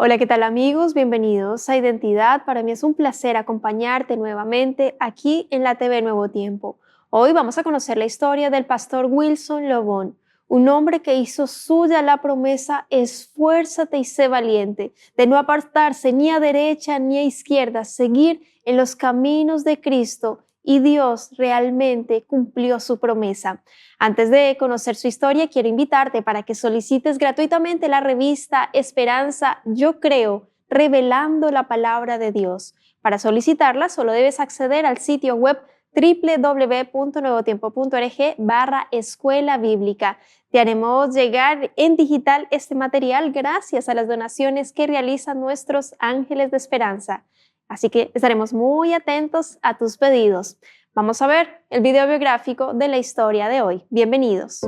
Hola, ¿qué tal amigos? Bienvenidos a Identidad. Para mí es un placer acompañarte nuevamente aquí en la TV Nuevo Tiempo. Hoy vamos a conocer la historia del pastor Wilson Lobón, un hombre que hizo suya la promesa: esfuérzate y sé valiente, de no apartarse ni a derecha ni a izquierda, seguir en los caminos de Cristo. Y Dios realmente cumplió su promesa. Antes de conocer su historia, quiero invitarte para que solicites gratuitamente la revista Esperanza Yo Creo, revelando la palabra de Dios. Para solicitarla, solo debes acceder al sitio web www.nuevotiempo.org/escuela bíblica. Te haremos llegar en digital este material gracias a las donaciones que realizan nuestros ángeles de esperanza. Así que estaremos muy atentos a tus pedidos. Vamos a ver el video biográfico de la historia de hoy. Bienvenidos.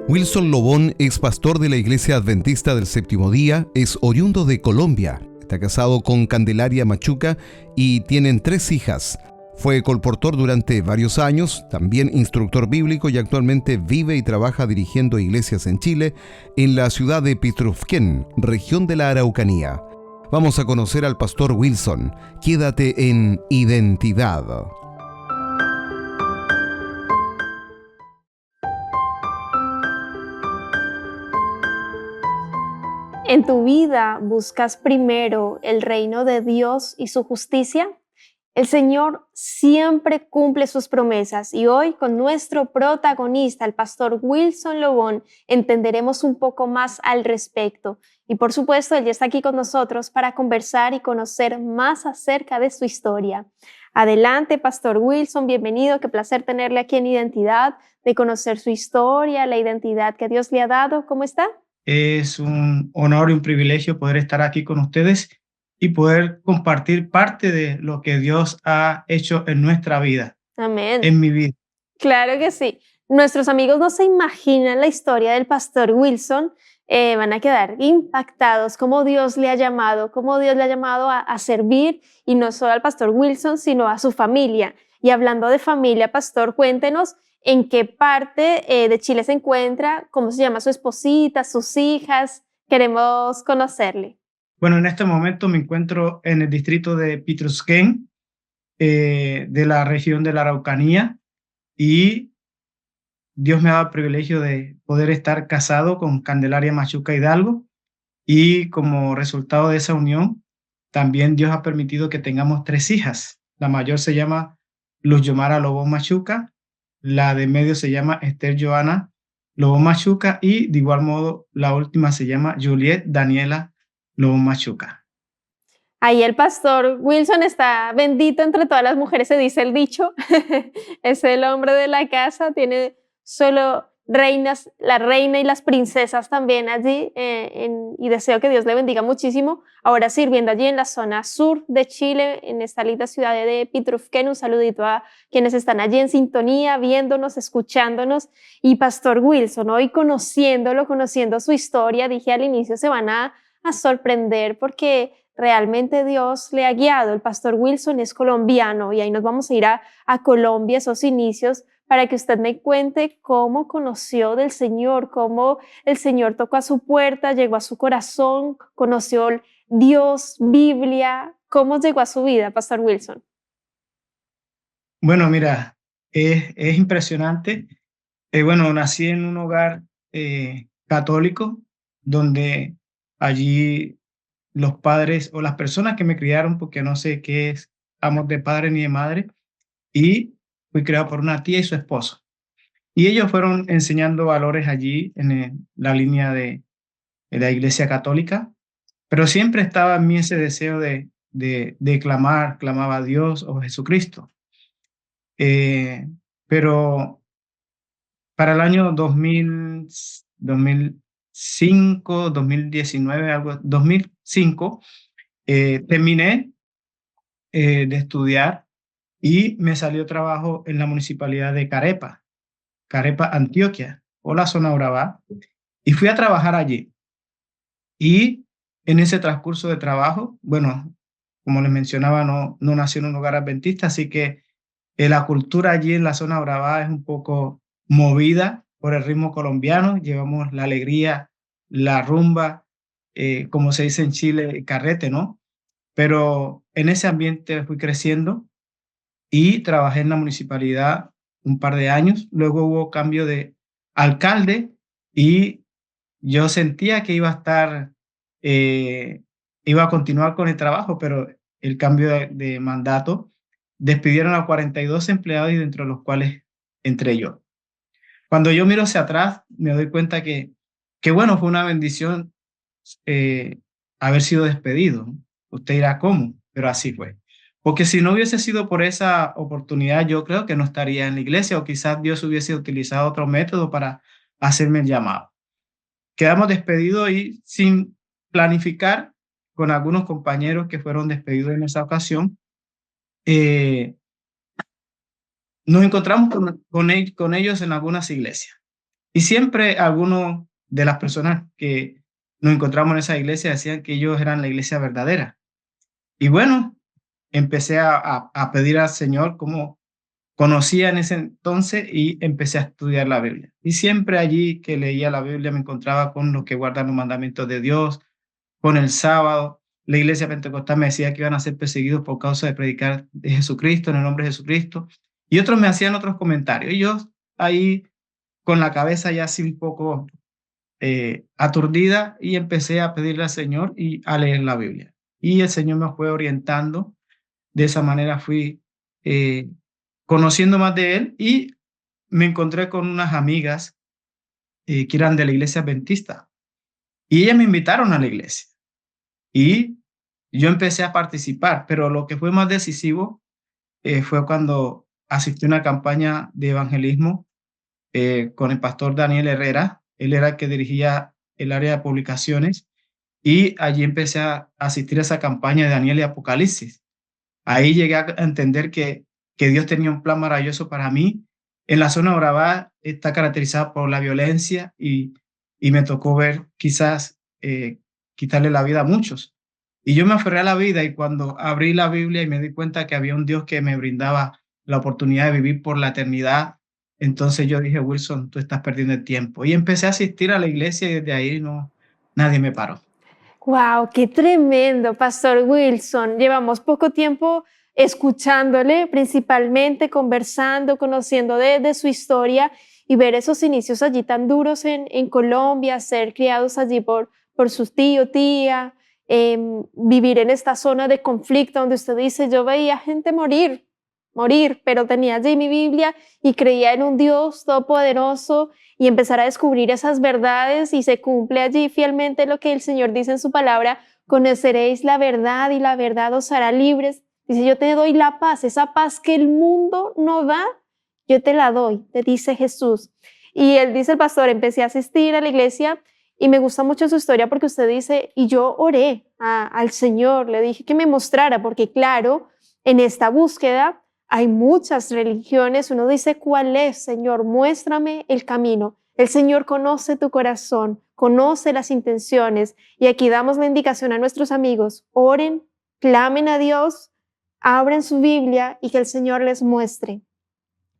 Wilson Lobón es pastor de la Iglesia Adventista del Séptimo Día, es oriundo de Colombia, está casado con Candelaria Machuca y tienen 3 hijas. Fue colportor durante varios años, también instructor bíblico y actualmente vive y trabaja dirigiendo iglesias en Chile, en la ciudad de Pitrufquén, región de la Araucanía. Vamos a conocer al pastor Wilson. Quédate en Identidad. ¿En tu vida buscas primero el reino de Dios y su justicia? El Señor siempre cumple sus promesas y hoy con nuestro protagonista, el pastor Wilson Lobón, entenderemos un poco más al respecto. Y por supuesto, él ya está aquí con nosotros para conversar y conocer más acerca de su historia. Adelante, pastor Wilson, bienvenido. Qué placer tenerle aquí en Identidad, de conocer su historia, la identidad que Dios le ha dado. ¿Cómo está? Es un honor y un privilegio poder estar aquí con ustedes y poder compartir parte de lo que Dios ha hecho en nuestra vida, Amén. en mi vida. Claro que sí. Nuestros amigos no se imaginan la historia del pastor Wilson. Van a quedar impactados cómo Dios le ha llamado, a servir, y no solo al pastor Wilson, sino a su familia. Y hablando de familia, pastor, cuéntenos en qué parte de Chile se encuentra, cómo se llama su esposita, sus hijas. Queremos conocerle. Bueno, en este momento me encuentro en el distrito de Pitrusquén, de la región de la Araucanía, y Dios me ha dado el privilegio de poder estar casado con Candelaria Machuca Hidalgo, y como resultado de esa unión, también Dios ha permitido que tengamos 3 hijas. La mayor se llama Luz Yomara Lobón Machuca, la de medio se llama Esther Joana Lobón Machuca y de igual modo la última se llama Juliet Daniela Lobón Machuca. Ahí el pastor Wilson está bendito entre todas las mujeres, se dice el dicho. Es el hombre de la casa, tiene solo reinas, la reina y las princesas también allí, y deseo que Dios le bendiga muchísimo. Ahora sirviendo allí en la zona sur de Chile, en esta linda ciudad de Pitrufquén. Un saludito a quienes están allí en sintonía, viéndonos, escuchándonos. Y pastor Wilson, hoy conociendo su historia, dije al inicio, se van a sorprender porque realmente Dios le ha guiado. El pastor Wilson es colombiano y ahí nos vamos a ir a Colombia, esos inicios, para que usted me cuente cómo conoció del Señor, cómo el Señor tocó a su puerta, llegó a su corazón, conoció Dios, Biblia. ¿Cómo llegó a su vida, pastor Wilson? Bueno, mira, es impresionante. Bueno, nací en un hogar católico donde allí los padres o las personas que me criaron, porque no sé qué es amor de padre ni de madre, y fui criado por una tía y su esposo. Y ellos fueron enseñando valores allí en la línea de la Iglesia Católica, pero siempre estaba en mí ese deseo de clamaba a Dios o Jesucristo. Pero para el año 2005, 2019, 2005, terminé de estudiar y me salió trabajo en la municipalidad de Carepa, Antioquia, o la zona Urabá, y fui a trabajar allí. Y en ese transcurso de trabajo, bueno, como les mencionaba, no nací en un hogar adventista, así que la cultura allí en la zona Urabá es un poco movida por el ritmo colombiano. Llevamos la alegría, la rumba, como se dice en Chile, carrete, ¿no? Pero en ese ambiente fui creciendo y trabajé en la municipalidad un par de años. Luego hubo cambio de alcalde y yo sentía que iba a continuar con el trabajo, pero el cambio de mandato despidieron a 42 empleados y dentro de los cuales entré yo. Cuando yo miro hacia atrás, me doy cuenta que bueno, fue una bendición haber sido despedido. Usted dirá, ¿cómo? Pero así fue. Porque si no hubiese sido por esa oportunidad, yo creo que no estaría en la iglesia o quizás Dios hubiese utilizado otro método para hacerme el llamado. Quedamos despedidos y sin planificar con algunos compañeros que fueron despedidos en esa ocasión, eh, nos encontramos con ellos en algunas iglesias. Y siempre algunos de las personas que nos encontramos en esa iglesia decían que ellos eran la iglesia verdadera. Y bueno, empecé a pedir al Señor como conocía en ese entonces y empecé a estudiar la Biblia. Y siempre allí que leía la Biblia me encontraba con los que guardan los mandamientos de Dios, con el sábado. La iglesia pentecostal me decía que iban a ser perseguidos por causa de predicar de Jesucristo, en el nombre de Jesucristo. Y otros me hacían otros comentarios. Y yo ahí con la cabeza ya así un poco aturdida y empecé a pedirle al Señor y a leer la Biblia. Y el Señor me fue orientando. De esa manera fui conociendo más de Él y me encontré con unas amigas que eran de la iglesia adventista. Y ellas me invitaron a la iglesia. Y yo empecé a participar, pero lo que fue más decisivo fue cuando asistí a una campaña de evangelismo con el pastor Daniel Herrera. Él era el que dirigía el área de publicaciones y allí empecé a asistir a esa campaña de Daniel y Apocalipsis. Ahí llegué a entender que Dios tenía un plan maravilloso para mí. En la zona de Urabá está caracterizada por la violencia y me tocó ver quizás quitarle la vida a muchos. Y yo me aferré a la vida y cuando abrí la Biblia y me di cuenta que había un Dios que me brindaba la oportunidad de vivir por la eternidad, entonces yo dije, Wilson, tú estás perdiendo el tiempo. Y empecé a asistir a la iglesia y desde ahí nadie me paró. Wow, qué tremendo, Pastor Wilson. Llevamos poco tiempo escuchándole, principalmente conversando, conociendo de su historia y ver esos inicios allí tan duros en Colombia, ser criados allí por su tío, tía, vivir en esta zona de conflicto donde usted dice, yo veía gente morir, pero tenía allí mi Biblia y creía en un Dios todopoderoso y empezar a descubrir esas verdades y se cumple allí fielmente lo que el Señor dice en su palabra, conoceréis la verdad y la verdad os hará libres. Dice, yo te doy la paz, esa paz que el mundo no da, yo te la doy, te dice Jesús. Y él dice, el pastor, empecé a asistir a la iglesia y me gusta mucho su historia porque usted dice, y yo oré al Señor, le dije que me mostrara, porque claro, en esta búsqueda hay muchas religiones, uno dice, ¿cuál es, Señor? Muéstrame el camino. El Señor conoce tu corazón, conoce las intenciones y aquí damos la indicación a nuestros amigos, oren, clamen a Dios, abren su Biblia y que el Señor les muestre,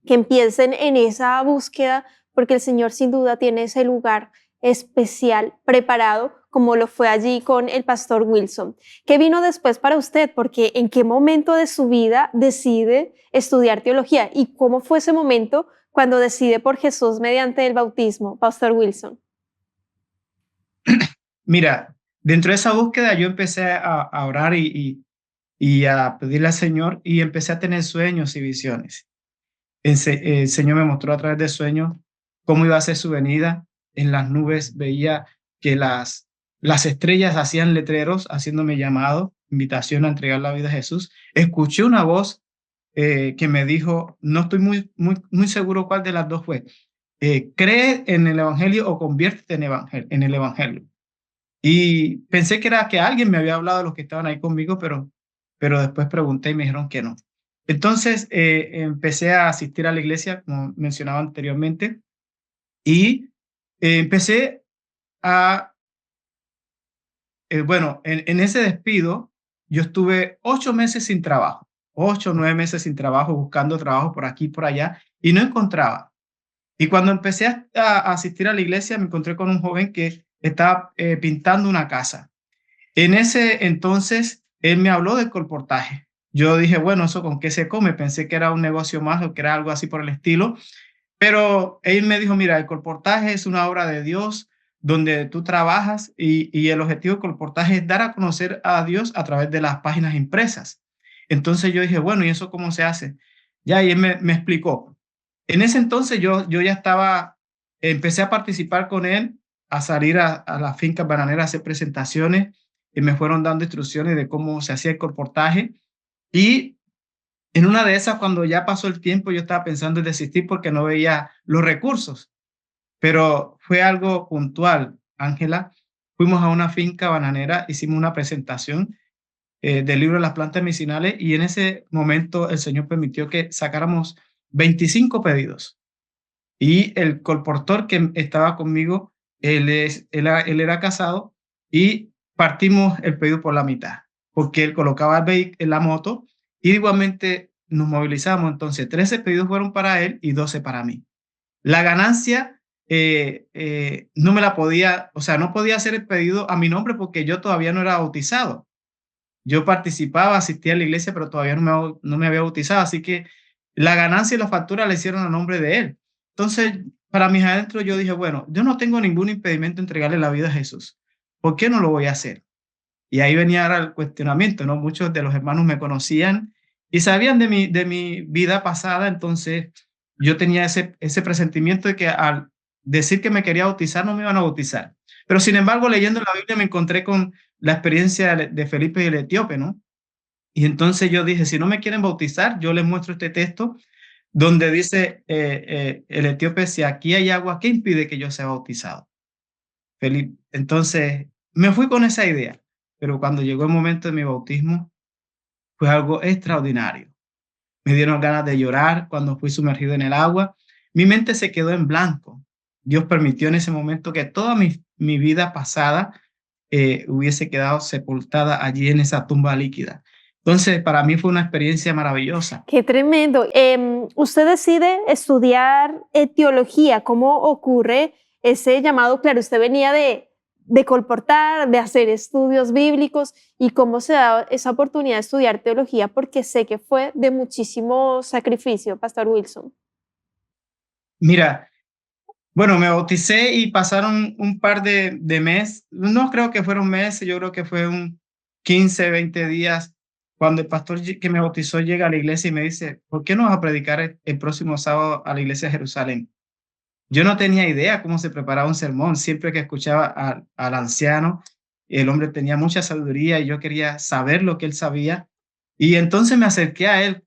que empiecen en esa búsqueda porque el Señor sin duda tiene ese lugar especial preparado como lo fue allí con el pastor Wilson. ¿Qué vino después para usted? Porque ¿en qué momento de su vida decide estudiar teología? ¿Y cómo fue ese momento cuando decide por Jesús mediante el bautismo, pastor Wilson? Mira, dentro de esa búsqueda yo empecé a orar y a pedirle al Señor y empecé a tener sueños y visiones. El Señor me mostró a través de sueños cómo iba a ser su venida. En las nubes veía que las estrellas hacían letreros haciéndome llamado, invitación a entregar la vida a Jesús. Escuché una voz que me dijo, no estoy muy seguro cuál de las dos fue, cree en el Evangelio o conviértete en el Evangelio. Y pensé que era que alguien me había hablado de los que estaban ahí conmigo, pero después pregunté y me dijeron que no. Entonces empecé a asistir a la iglesia, como mencionaba anteriormente, y empecé a, bueno, en ese despido, yo estuve 8 meses sin trabajo, 8 o 9 meses sin trabajo, buscando trabajo por aquí y por allá, y no encontraba. Y cuando empecé a asistir a la iglesia, me encontré con un joven que estaba pintando una casa. En ese entonces, él me habló del colportaje. Yo dije, bueno, ¿eso con qué se come? Pensé que era un negocio más o que era algo así por el estilo. Pero él me dijo, mira, el colportaje es una obra de Dios donde tú trabajas y el objetivo del colportaje es dar a conocer a Dios a través de las páginas impresas. Entonces yo dije, bueno, ¿y eso cómo se hace? Ya, y él me explicó. En ese entonces yo ya estaba, empecé a participar con él, a salir a las fincas bananeras a hacer presentaciones y me fueron dando instrucciones de cómo se hacía el colportaje. Y en una de esas, cuando ya pasó el tiempo, yo estaba pensando en desistir porque no veía los recursos, pero fue algo puntual, Ángela. Fuimos a una finca bananera, hicimos una presentación del libro de las plantas medicinales y en ese momento el Señor permitió que sacáramos 25 pedidos. Y el colportor que estaba conmigo, él era casado y partimos el pedido por la mitad, porque él colocaba el vehículo en la moto y igualmente nos movilizamos. Entonces, 13 pedidos fueron para él y 12 para mí. La ganancia no me la podía, o sea, no podía hacer el pedido a mi nombre porque yo todavía no era bautizado. Yo participaba, asistía a la iglesia, pero todavía no me había bautizado, así que la ganancia y la factura la hicieron a nombre de él. Entonces, para mis adentros, yo dije, bueno, yo no tengo ningún impedimento en entregarle la vida a Jesús. ¿Por qué no lo voy a hacer? Y ahí venía ahora el cuestionamiento, ¿no? Muchos de los hermanos me conocían y sabían de mi vida pasada, entonces yo tenía ese presentimiento de que al decir que me quería bautizar, no me iban a bautizar. Pero sin embargo, leyendo la Biblia me encontré con la experiencia de Felipe y el etíope, ¿no? Y entonces yo dije, si no me quieren bautizar, yo les muestro este texto donde dice el etíope, si aquí hay agua, ¿qué impide que yo sea bautizado? Felipe. Entonces me fui con esa idea, pero cuando llegó el momento de mi bautismo, fue algo extraordinario. Me dieron ganas de llorar cuando fui sumergido en el agua. Mi mente se quedó en blanco. Dios permitió en ese momento que toda mi vida pasada hubiese quedado sepultada allí en esa tumba líquida. Entonces, para mí fue una experiencia maravillosa. Qué tremendo. Usted decide estudiar teología. ¿Cómo ocurre ese llamado? Claro, usted venía de colportar, de hacer estudios bíblicos, y cómo se da esa oportunidad de estudiar teología, porque sé que fue de muchísimo sacrificio, Pastor Wilson. Mira, bueno, me bauticé y pasaron un par de meses, no creo que fueron meses, yo creo que fue un 15, 20 días, cuando el pastor que me bautizó llega a la iglesia y me dice, ¿por qué no vas a predicar el próximo sábado a la iglesia de Jerusalén? Yo no tenía idea cómo se preparaba un sermón. Siempre que escuchaba al anciano, el hombre tenía mucha sabiduría y yo quería saber lo que él sabía. Y entonces me acerqué a él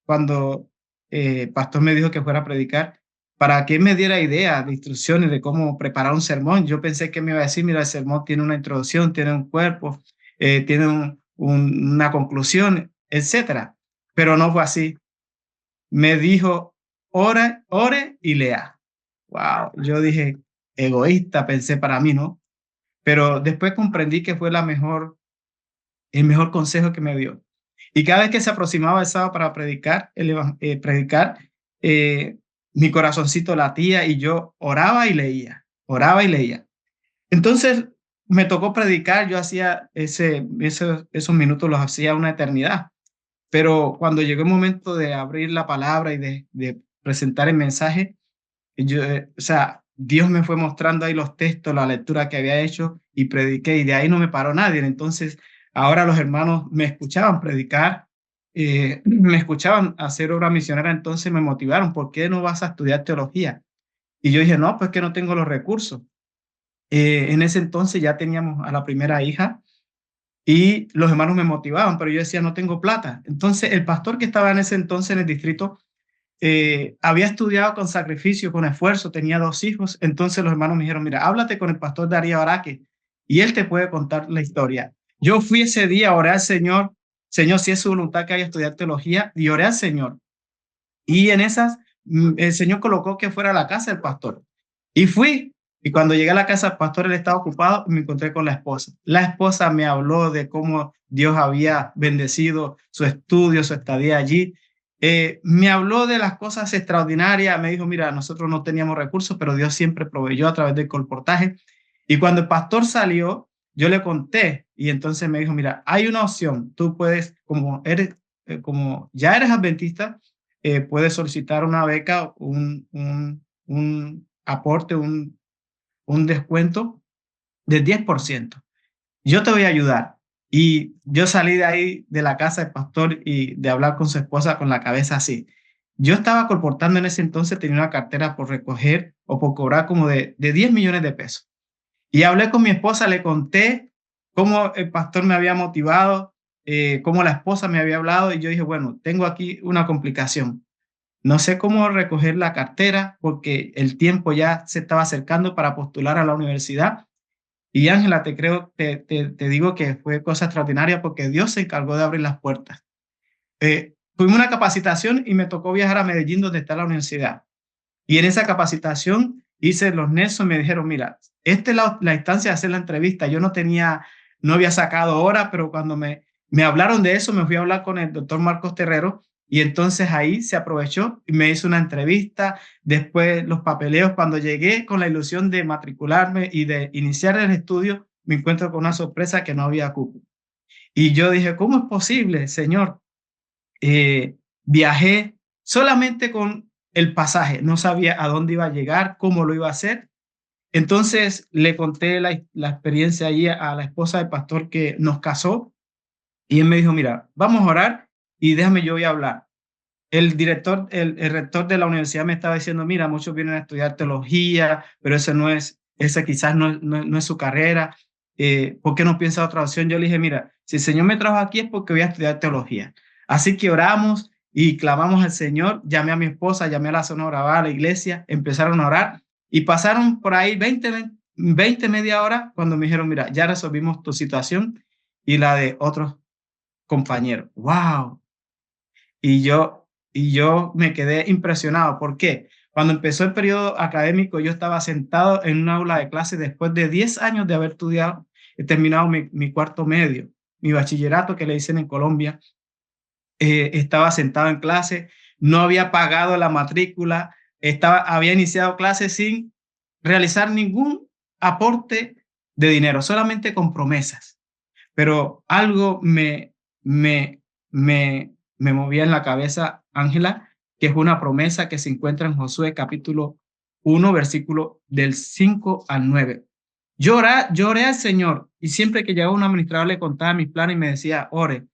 cuando el pastor me dijo que fuera a predicar para que él me diera ideas, de instrucciones de cómo preparar un sermón. Yo pensé que me iba a decir, mira, el sermón tiene una introducción, tiene un cuerpo, tiene una conclusión, etcétera. Pero no fue así. Me dijo, ore y lea. Wow, yo dije, egoísta, pensé para mí, ¿no? Pero después comprendí que fue el mejor consejo que me dio. Y cada vez que se aproximaba el sábado para predicar, eh, mi corazoncito latía y yo oraba y leía, oraba y leía. Entonces me tocó predicar, yo hacía esos minutos los hacía una eternidad. Pero cuando llegó el momento de abrir la palabra y de presentar el mensaje, o sea, Dios me fue mostrando ahí los textos, la lectura que había hecho y prediqué y de ahí no me paró nadie. Entonces, ahora los hermanos me escuchaban predicar, me escuchaban hacer obra misionera, entonces me motivaron, ¿por qué no vas a estudiar teología? Y yo dije, no, pues que no tengo los recursos. En ese entonces ya teníamos a la primera hija y los hermanos me motivaban, pero yo decía, no tengo plata. Entonces, el pastor que estaba en ese entonces en el distrito había estudiado con sacrificio, con esfuerzo, tenía 2 hijos. Entonces los hermanos me dijeron, mira, háblate con el pastor Darío Araque y él te puede contar la historia. Yo fui ese día, oré al Señor, Señor, si es su voluntad que haya estudiar teología, y oré al Señor. Y en esas, el Señor colocó que fuera a la casa del pastor. Y fui, y cuando llegué a la casa del pastor, él estaba ocupado y me encontré con la esposa. La esposa me habló de cómo Dios había bendecido su estudio, su estadía allí. Me habló de las cosas extraordinarias, me dijo, mira, nosotros no teníamos recursos, pero Dios siempre proveyó a través del colportaje. Y cuando el pastor salió, yo le conté y entonces me dijo, mira, hay una opción, tú puedes, como ya eres adventista, puedes solicitar una beca, un aporte, un descuento del 10%. Yo te voy a ayudar. Y yo salí de ahí, de la casa del pastor y de hablar con su esposa con la cabeza así. Yo estaba colportando en ese entonces, tenía una cartera por recoger o por cobrar como de 10 millones de pesos. Y hablé con mi esposa, le conté cómo el pastor me había motivado, cómo la esposa me había hablado y yo dije, bueno, tengo aquí una complicación. No sé cómo recoger la cartera porque el tiempo ya se estaba acercando para postular a la universidad. Y Ángela, te digo que fue cosa extraordinaria porque Dios se encargó de abrir las puertas. Tuvimos una capacitación y me tocó viajar a Medellín, donde está la universidad. Y en esa capacitación hice los nexos, me dijeron, mira, esta es la instancia de hacer la entrevista. Yo no había sacado hora, pero cuando me hablaron de eso, me fui a hablar con el doctor Marcos Terrero y entonces ahí se aprovechó y me hizo una entrevista. Después los papeleos, cuando llegué con la ilusión de matricularme y de iniciar el estudio, me encuentro con una sorpresa que no había cupo. Y yo dije, ¿cómo es posible, Señor? Viajé solamente con el pasaje, no sabía a dónde iba a llegar, cómo lo iba a hacer. Entonces le conté la experiencia ahí a la esposa del pastor que nos casó y él me dijo, mira, vamos a orar y déjame, yo voy a hablar. El rector de la universidad me estaba diciendo, mira, muchos vienen a estudiar teología, pero ese quizás no es su carrera. ¿Por qué no piensa otra opción? Yo le dije, mira, si el Señor me trajo aquí es porque voy a estudiar teología. Así que oramos y clamamos al Señor, llamé a mi esposa, llamé a la zona oravada, a la iglesia, empezaron a orar y pasaron por ahí 20 media hora cuando me dijeron, mira, ya resolvimos tu situación y la de otros compañeros. ¡Wow! Y yo me quedé impresionado. ¿Por qué? Cuando empezó el periodo académico, yo estaba sentado en un aula de clase después de 10 años de haber estudiado, he terminado mi cuarto medio, mi bachillerato que le dicen en Colombia. Estaba sentado en clase, no había pagado la matrícula, había iniciado clases sin realizar ningún aporte de dinero, solamente con promesas. Pero algo me movía en la cabeza, Ángela, que es una promesa que se encuentra en Josué capítulo 1, versículo del 5 al 9. Yo oré al Señor y siempre que llegaba un administrador le contaba mis planes y me decía, ore.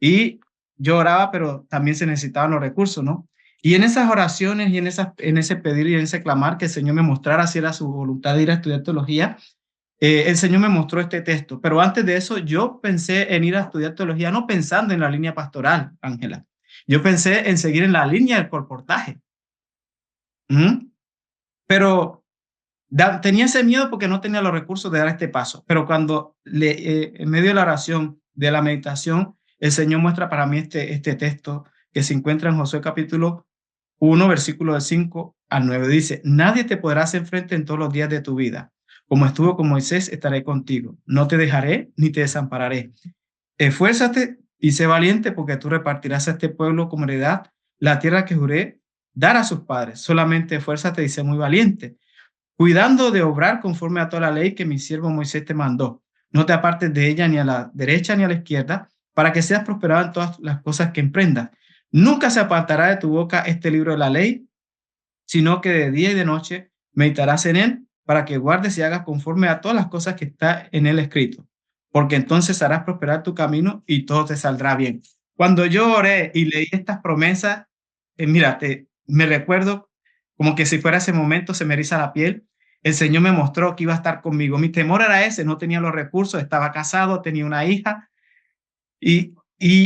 Y yo oraba, pero también se necesitaban los recursos, ¿no? Y en esas oraciones y en ese pedir y en ese clamar que el Señor me mostrara si era su voluntad de ir a estudiar teología, el Señor me mostró este texto. Pero antes de eso, yo pensé en ir a estudiar teología, no pensando en la línea pastoral, Ángela. Yo pensé en seguir en la línea del colportaje. Pero tenía ese miedo porque no tenía los recursos de dar este paso. Pero cuando en medio de la oración, de la meditación, el Señor muestra para mí este texto que se encuentra en Josué capítulo 1, versículo de 5 al 9. Dice, nadie te podrá hacer frente en todos los días de tu vida. Como estuvo con Moisés, estaré contigo. No te dejaré ni te desampararé. Esfuérzate y sé valiente porque tú repartirás a este pueblo como heredad la tierra que juré dar a sus padres. Solamente esfuérzate y sé muy valiente, cuidando de obrar conforme a toda la ley que mi siervo Moisés te mandó. No te apartes de ella ni a la derecha ni a la izquierda, para que seas prosperado en todas las cosas que emprendas. Nunca se apartará de tu boca este libro de la ley, sino que de día y de noche meditarás en él, para que guardes y hagas conforme a todas las cosas que está en él escrito, porque entonces harás prosperar tu camino y todo te saldrá bien. Cuando yo oré y leí estas promesas, mira, me recuerdo como que si fuera ese momento, se me eriza la piel. El Señor me mostró que iba a estar conmigo. Mi temor era ese, no tenía los recursos, estaba casado, tenía una hija. Y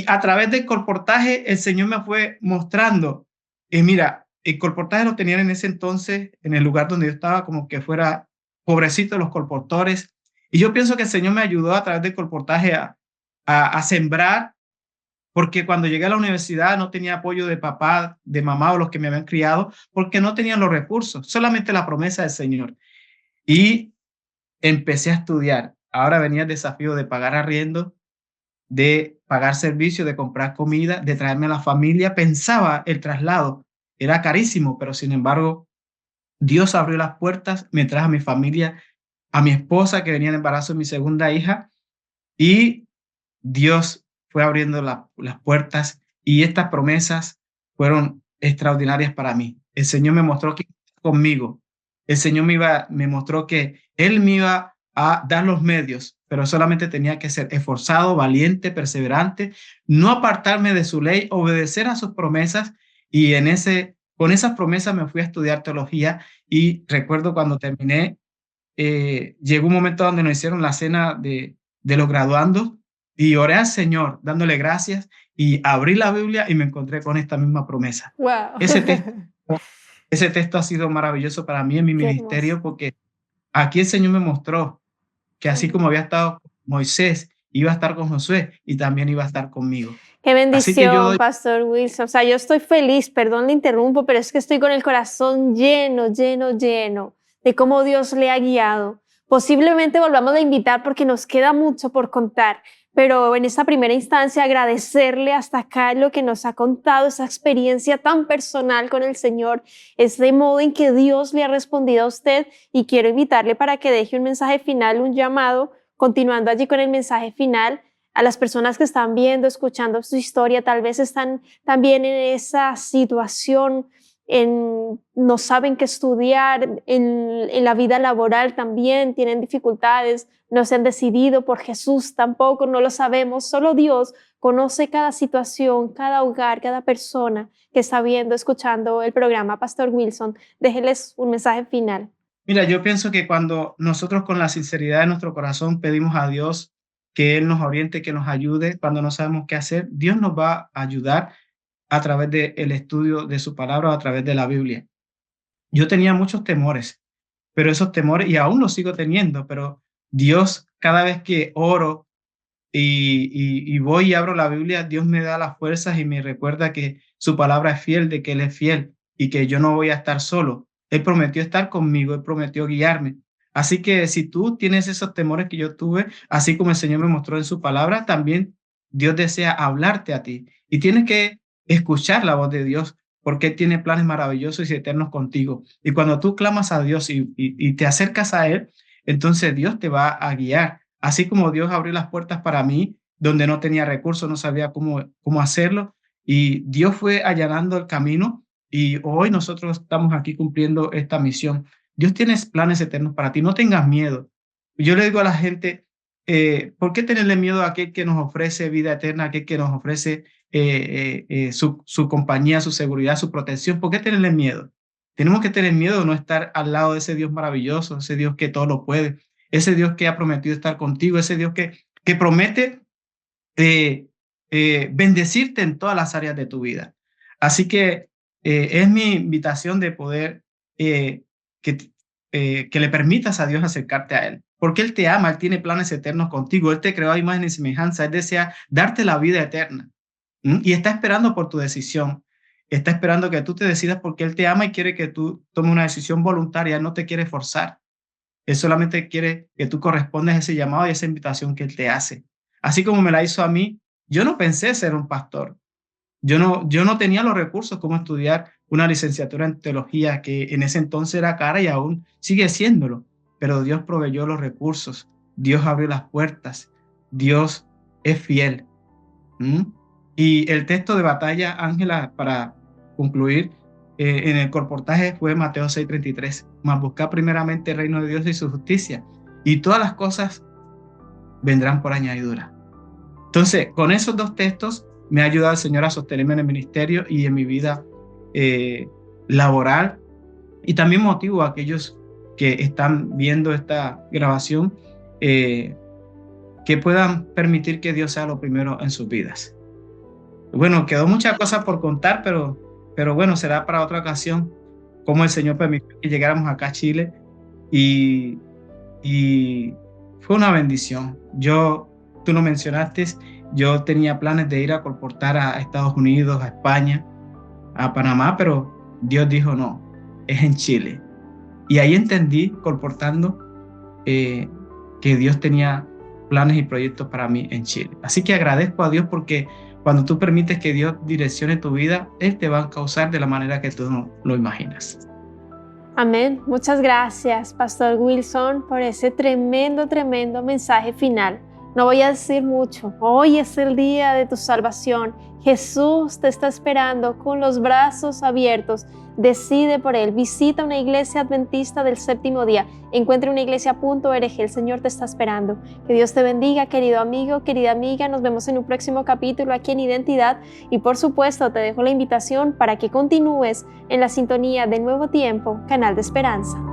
a través del colportaje, el Señor me fue mostrando. Y mira, el colportaje lo tenían en ese entonces, en el lugar donde yo estaba, como que fuera pobrecito los colportores. Y yo pienso que el Señor me ayudó a través del colportaje a sembrar, porque cuando llegué a la universidad no tenía apoyo de papá, de mamá o los que me habían criado, porque no tenían los recursos, solamente la promesa del Señor. Y empecé a estudiar. Ahora venía el desafío de pagar arriendo, de pagar servicios, de comprar comida, de traerme a la familia. Pensaba el traslado, era carísimo, pero sin embargo, Dios abrió las puertas, me trajo a mi familia a mi esposa que venía en embarazo de mi segunda hija, y Dios fue abriendo las puertas y estas promesas fueron extraordinarias para mí. El Señor me mostró que conmigo, el Señor me mostró que Él me iba a dar los medios, pero solamente tenía que ser esforzado, valiente, perseverante, no apartarme de su ley, obedecer a sus promesas, y con esas promesas me fui a estudiar teología. Y recuerdo cuando terminé, llegó un momento donde nos hicieron la cena de los graduandos, y oré al Señor dándole gracias, y abrí la Biblia y me encontré con esta misma promesa. Wow. Ese texto ha sido maravilloso para mí en mi Qué ministerio, hermoso. porque aquí el Señor me mostró que así como había estado con Moisés, iba a estar con Josué y también iba a estar conmigo. Qué Así que yo bendición, doy, Pastor Wilson. O sea, yo estoy feliz, perdón, le interrumpo, pero es que estoy con el corazón lleno, lleno, lleno de cómo Dios le ha guiado. Posiblemente volvamos a invitar porque nos queda mucho por contar, pero en esta primera instancia agradecerle hasta acá lo que nos ha contado, esa experiencia tan personal con el Señor, ese modo en que Dios le ha respondido a usted, y quiero invitarle para que deje un mensaje final, un llamado, continuando allí con el mensaje final. A las personas que están viendo, escuchando su historia, tal vez están también en esa situación, no saben qué estudiar, en la vida laboral también tienen dificultades, no se han decidido por Jesús tampoco, no lo sabemos. Solo Dios conoce cada situación, cada hogar, cada persona que está viendo, escuchando el programa. Pastor Wilson, déjeles un mensaje final. mira, yo pienso que cuando nosotros con la sinceridad de nuestro corazón pedimos a Dios que Él nos oriente, que nos ayude cuando no sabemos qué hacer, Dios nos va a ayudar a través del estudio de su palabra o a través de la Biblia. Yo tenía muchos temores, pero esos temores, y aún los sigo teniendo, pero Dios, cada vez que oro y voy y abro la Biblia, Dios me da las fuerzas y me recuerda que su palabra es fiel, de que Él es fiel y que yo no voy a estar solo. Él prometió estar conmigo, Él prometió guiarme. Así que si tú tienes esos temores que yo tuve, así como el Señor me mostró en su palabra, también Dios desea hablarte a ti, y tienes que escuchar la voz de Dios, porque Él tiene planes maravillosos y eternos contigo. Y cuando tú clamas a Dios y te acercas a Él, entonces Dios te va a guiar. Así como Dios abrió las puertas para mí, donde no tenía recursos, no sabía cómo hacerlo, y Dios fue allanando el camino, y hoy nosotros estamos aquí cumpliendo esta misión. Dios tiene planes eternos para ti, no tengas miedo. Yo le digo a la gente, ¿por qué tenerle miedo a aquel que nos ofrece vida eterna, a aquel que nos ofrece su compañía, su seguridad, su protección? ¿Por qué tenerle miedo? Tenemos que tener miedo de no estar al lado de ese Dios maravilloso, ese Dios que todo lo puede, ese Dios que ha prometido estar contigo, ese Dios que promete bendecirte en todas las áreas de tu vida. Así que es mi invitación de poder que le permitas a Dios acercarte a Él, porque Él te ama, Él tiene planes eternos contigo, Él te creó a imagen y semejanza, Él desea darte la vida eterna. Y está esperando por tu decisión, está esperando que tú te decidas, porque Él te ama y quiere que tú tomes una decisión voluntaria. Él no te quiere forzar, Él solamente quiere que tú correspondas a ese llamado y a esa invitación que Él te hace. Así como me la hizo a mí, yo no pensé ser un pastor. Yo no tenía los recursos como estudiar una licenciatura en teología, que en ese entonces era cara y aún sigue siéndolo, pero Dios proveyó los recursos, Dios abrió las puertas, Dios es fiel. Y el texto de batalla, Ángela, para concluir, en el colportaje fue Mateo 6:33, mas buscad primeramente el reino de Dios y su justicia, y todas las cosas vendrán por añadidura. Entonces, con esos dos textos me ha ayudado el Señor a sostenerme en el ministerio y en mi vida laboral, y también motivo a aquellos que están viendo esta grabación que puedan permitir que Dios sea lo primero en sus vidas. Bueno, quedó muchas cosas por contar, pero bueno, será para otra ocasión, como el Señor permitió que llegáramos acá a Chile, y fue una bendición. Tú lo mencionaste, yo tenía planes de ir a colportar a Estados Unidos, a España, a Panamá, pero Dios dijo no, es en Chile. Y ahí entendí, colportando, que Dios tenía planes y proyectos para mí en Chile. Así que agradezco a Dios, porque cuando tú permites que Dios direccione tu vida, Él te va a causar de la manera que tú no lo imaginas. Amén. Muchas gracias, Pastor Wilson, por ese tremendo mensaje final. No voy a decir mucho. Hoy es el día de tu salvación. Jesús te está esperando con los brazos abiertos. Decide por Él. Visita una iglesia adventista del séptimo día. Encuentra una iglesia.org. El Señor te está esperando. Que Dios te bendiga, querido amigo, querida amiga. Nos vemos en un próximo capítulo aquí en Identidad. Y por supuesto, te dejo la invitación para que continúes en la sintonía de Nuevo Tiempo, Canal de Esperanza.